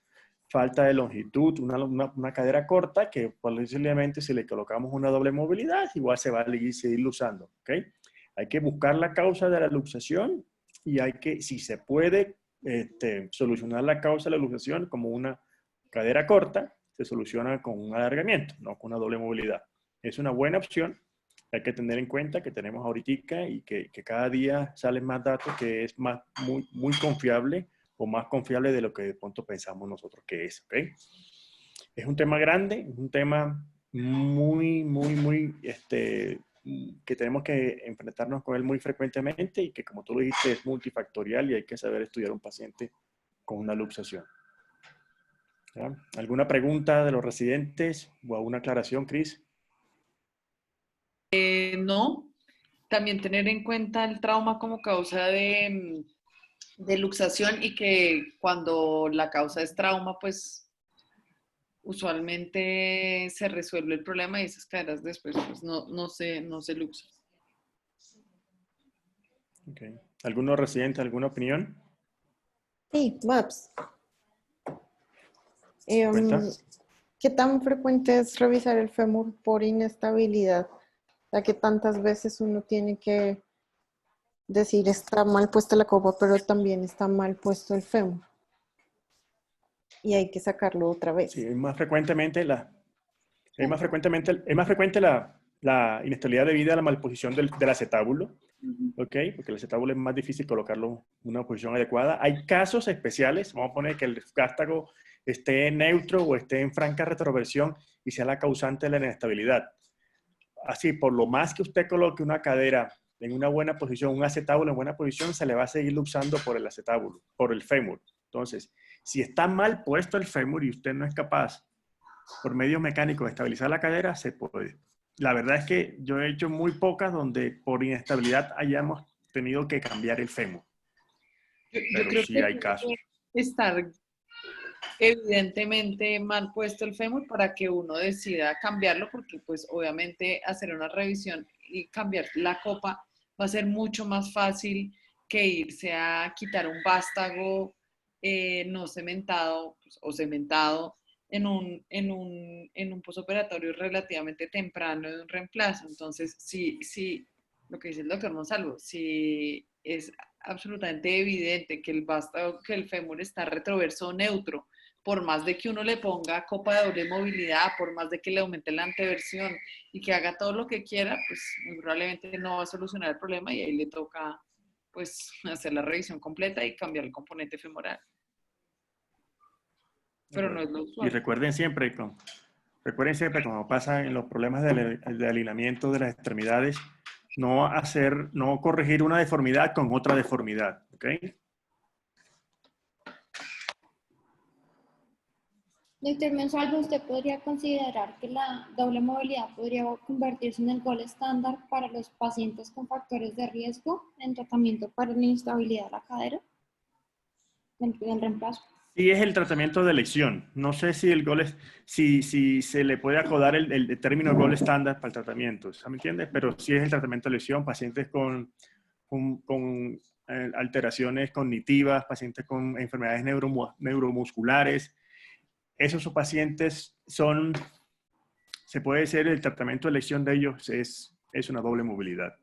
falta de longitud, una cadera corta, que posiblemente si le colocamos una doble movilidad, igual se va a seguir usando, ¿ok? Hay que buscar la causa de la luxación, y hay que, si se puede, solucionar la causa de la luxación como una cadera corta, se soluciona con un alargamiento, no con una doble movilidad. Es una buena opción. Hay que tener en cuenta que tenemos ahorita y que cada día salen más datos, que es muy confiable, o más confiable de lo que de pronto pensamos nosotros que es, ¿ok? Es un tema grande, es un tema muy, que tenemos que enfrentarnos con él muy frecuentemente, y que, como tú lo dijiste, es multifactorial y hay que saber estudiar un paciente con una luxación. ¿Ya? ¿Alguna pregunta de los residentes o alguna aclaración, Cris? No, también tener en cuenta el trauma como causa de luxación, y que cuando la causa es trauma, pues usualmente se resuelve el problema y esas caderas después pues, no se luxan. Okay. ¿Alguno residente, alguna opinión? Sí, Maps. ¿Cuenta? ¿Qué tan frecuente es revisar el fémur por inestabilidad? Ya que tantas veces uno tiene que decir está mal puesta la copa, pero también está mal puesto el fémur. Y hay que sacarlo otra vez. Sí, es más frecuentemente la inestabilidad debido a la malposición del acetábulo, ¿ok? Porque el acetábulo es más difícil colocarlo en una posición adecuada. Hay casos especiales, vamos a poner que el vástago esté neutro o esté en franca retroversión y sea la causante de la inestabilidad. Así, por lo más que usted coloque una cadera en una buena posición, un acetábulo en buena posición, se le va a seguir luxando por el acetábulo, por el fémur. Entonces, si está mal puesto el fémur y usted no es capaz, por medios mecánicos, de estabilizar la cadera, se puede. La verdad es que yo he hecho muy pocas donde por inestabilidad hayamos tenido que cambiar el fémur. Yo creo sí que hay casos. estar evidentemente mal puesto el fémur para que uno decida cambiarlo, porque pues obviamente hacer una revisión y cambiar la copa va a ser mucho más fácil que irse a quitar un vástago no cementado pues, o cementado en un posoperatorio relativamente temprano de un reemplazo. Entonces, sí, lo que dice el doctor Monsalvo, si es absolutamente evidente que el vástago, que el fémur está retroverso o neutro, por más de que uno le ponga copa de doble movilidad, por más de que le aumente la anteversión y que haga todo lo que quiera, pues muy probablemente no va a solucionar el problema, y ahí le toca pues hacer la revisión completa y cambiar el componente femoral. Pero no es lo Y usual. recuerden siempre, Recuerden siempre, como pasa en los problemas de alineamiento de las extremidades, no corregir una deformidad con otra deformidad, ¿ok? Doctor Monsalvo, ¿usted podría considerar que la doble movilidad podría convertirse en el gol estándar para los pacientes con factores de riesgo en tratamiento para la inestabilidad de la cadera, en reemplazo? Sí, es el tratamiento de elección. No sé si si se le puede acodar el término gol estándar para el tratamiento, ¿se me entiende? Pero sí es el tratamiento de elección, pacientes con alteraciones cognitivas, pacientes con enfermedades neuromusculares. Esos pacientes se puede decir, el tratamiento de elección de ellos es una doble movilidad.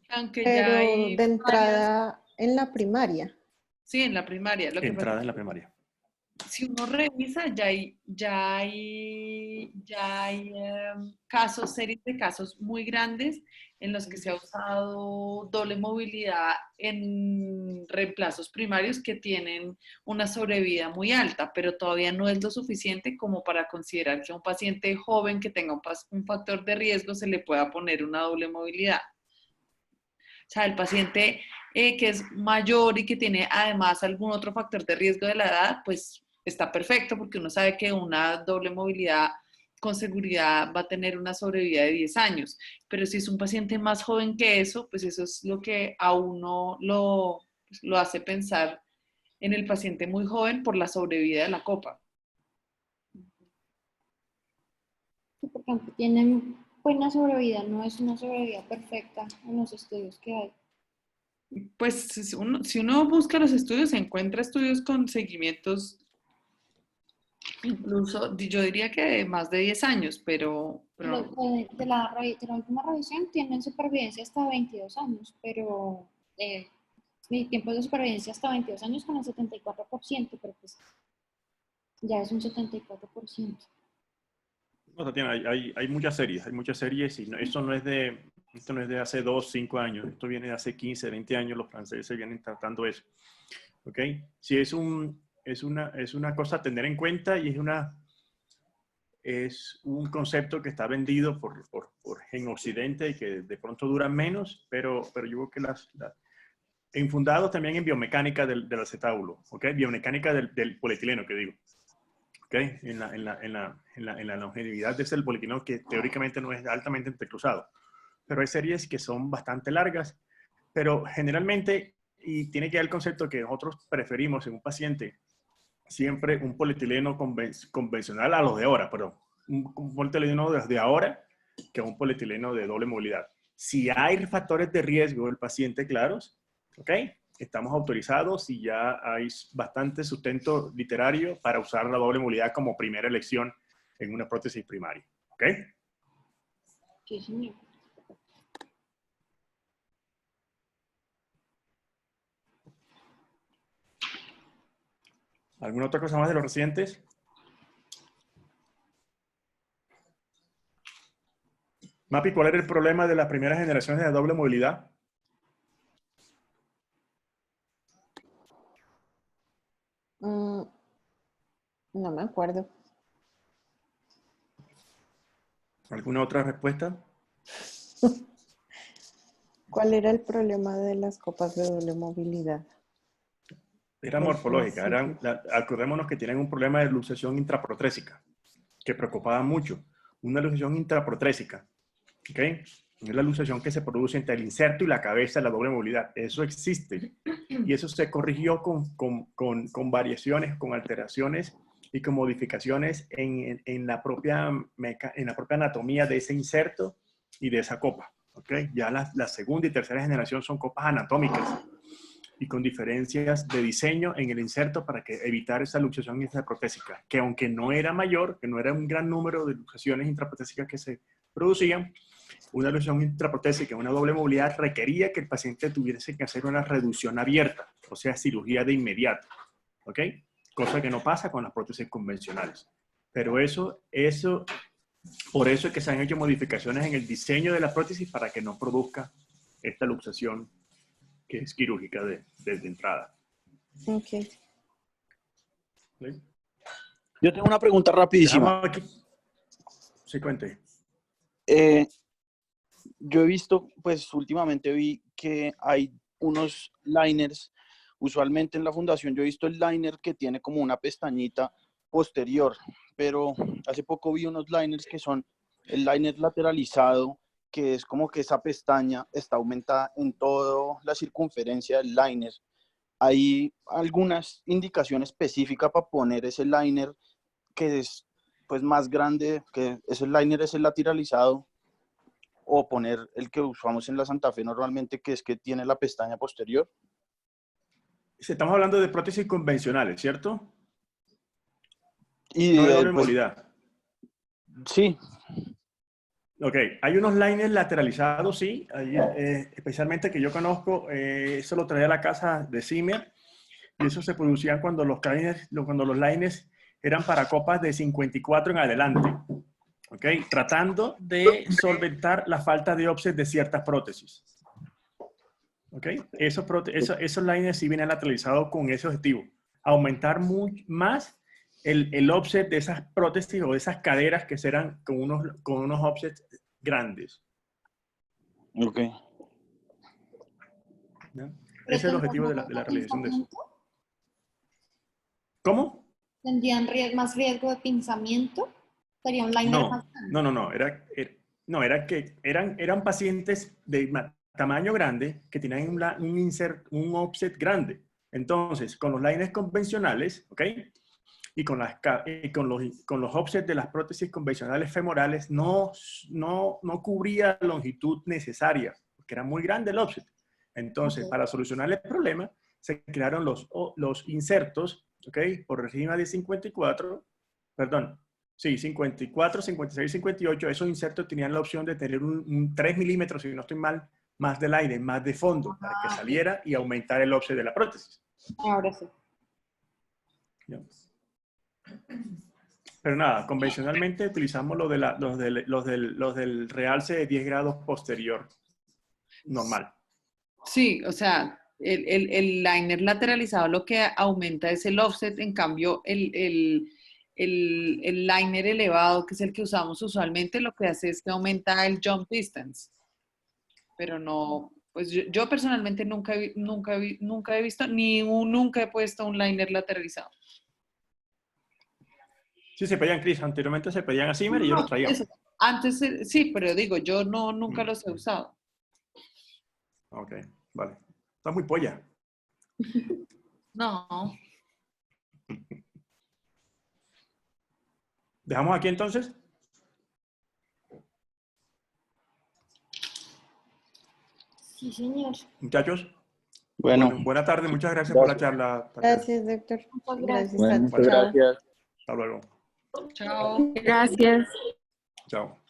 Aunque ya Pero hay de varias, entrada en la primaria. sí, en la primaria. Lo que pasa Entrada es en la que primaria. si uno revisa, ya hay casos, series de casos muy grandes en los que se ha usado doble movilidad en reemplazos primarios que tienen una sobrevida muy alta, pero todavía no es lo suficiente como para considerar que a un paciente joven que tenga un factor de riesgo se le pueda poner una doble movilidad. O sea, el paciente que es mayor y que tiene además algún otro factor de riesgo de la edad, pues está perfecto porque uno sabe que una doble movilidad con seguridad va a tener una sobrevida de 10 años. Pero si es un paciente más joven que eso, pues eso es lo que a uno lo hace pensar en el paciente muy joven por la sobrevida de la copa. Sí, porque aunque tienen buena sobrevida, no es una sobrevida perfecta en los estudios que hay. Pues si uno busca los estudios, se encuentra estudios con seguimientos, incluso yo diría que de más de 10 años, De la última revisión tienen supervivencia hasta 22 años, pero mi tiempo de supervivencia hasta 22 años con el 74%, pero pues ya es un 74%. No, Tatiana, hay muchas series y esto no es de hace 2, 5 años, esto viene de hace 15, 20 años, los franceses vienen tratando eso, ¿ok? Sí, es una cosa a tener en cuenta y es un concepto que está vendido en Occidente y que de pronto dura menos, pero yo creo que infundado también en biomecánica del acetábulo, ¿ok? Biomecánica del polietileno, que digo. ¿Okay? En la longevidad de ese polietileno que teóricamente no es altamente entrecruzado. Pero hay series que son bastante largas, pero generalmente, y tiene que ver el concepto que nosotros preferimos en un paciente, siempre un polietileno convencional a los de ahora, pero un polietileno desde ahora que un polietileno de doble movilidad. Si hay factores de riesgo del paciente claros, ¿ok? Estamos autorizados y ya hay bastante sustento literario para usar la doble movilidad como primera elección en una prótesis primaria. ¿Ok? Sí, señor. ¿Alguna otra cosa más de los recientes? Mapi, ¿cuál era el problema de las primeras generaciones de doble movilidad? No me acuerdo. ¿Alguna otra respuesta? ¿Cuál era el problema de las copas de doble movilidad? Era Del morfológica. principio. Acordémonos que tienen un problema de luxación intraprotrésica, que preocupaba mucho. Una luxación intraprotrésica, ¿ok? Es la luxación que se produce entre el inserto y la cabeza de la doble movilidad. Eso existe. Y eso se corrigió con variaciones, con alteraciones y con modificaciones en la propia anatomía de ese inserto y de esa copa. ¿Okay? Ya la segunda y tercera generación son copas anatómicas y con diferencias de diseño en el inserto para evitar esa luxación intraprotésica, que aunque no era mayor, que no era un gran número de luxaciones intraprotésicas que se producían, una luxación intraprotésica, una doble movilidad requería que el paciente tuviese que hacer una reducción abierta, o sea, cirugía de inmediato, ¿ok? Cosa que no pasa con las prótesis convencionales. Pero por eso es que se han hecho modificaciones en el diseño de la prótesis para que no produzca esta luxación que es quirúrgica desde entrada. Ok. ¿Sí? Yo tengo una pregunta rapidísima. Dejamos aquí. Sí, cuente. Yo he visto, pues últimamente vi que hay unos liners, usualmente en la fundación yo he visto el liner que tiene como una pestañita posterior, pero hace poco vi unos liners que son el liner lateralizado, que es como que esa pestaña está aumentada en toda la circunferencia del liner. ¿Hay algunas indicaciones específicas para poner ese liner que es pues más grande, que ese liner es el lateralizado, o poner el que usamos en la Santa Fe normalmente, que es que tiene la pestaña posterior? Estamos hablando de prótesis convencionales, ¿cierto? Y No de doble pues movilidad. sí. Ok, hay unos liners lateralizados, sí, hay, especialmente que yo conozco, eso lo traía a la casa de Zimmer, y eso se producían cuando cuando los liners eran para copas de 54 en adelante, ok, tratando de solventar la falta de offset de ciertas prótesis. Ok, esos liners sí vienen lateralizados con ese objetivo, aumentar más el offset de esas prótesis o de esas caderas que serán con unos offsets grandes. Ok. ¿No? Pero Ese es el objetivo de ¿tendrían la realización de eso. pinzamiento? ¿Cómo? ¿Tendrían más riesgo de pinzamiento? ¿Sería un liner más grande? No. Era que eran pacientes de tamaño grande que tenían un offset grande. Entonces, con los liners convencionales, ¿ok? Y con los offsets de las prótesis convencionales femorales no cubría la longitud necesaria, porque era muy grande el offset. Entonces, Ok. para solucionar el problema, se crearon los insertos, ¿ok? Por encima de 54, perdón, sí, 54, 56, 58, esos insertos tenían la opción de tener un 3 milímetros, si no estoy mal, más del aire, más de fondo, para que saliera y aumentar el offset de la prótesis. Ahora sí. ¿Ya? Pero nada, convencionalmente utilizamos los del realce de 10 grados posterior, normal. Sí, o sea, el liner lateralizado lo que aumenta es el offset, en cambio el liner elevado, que es el que usamos usualmente, lo que hace es que aumenta el jump distance. Pero no, pues yo personalmente nunca he visto, nunca he puesto un liner lateralizado. Sí, se pedían, Chris, anteriormente se pedían a Zimmer y ellos los No, traían. eso. Antes sí, pero digo, yo nunca los he usado. Ok, vale. Está muy polla. No. ¿Dejamos aquí entonces? Sí, señor. Muchachos. Bueno, Bueno, buena tarde. Muchas gracias por la gracias. charla. Gracias, doctor. Muchas Gracias, gracias. Bueno, Tati. muchas Chao. gracias. Hasta luego. Chao. Gracias. Chao.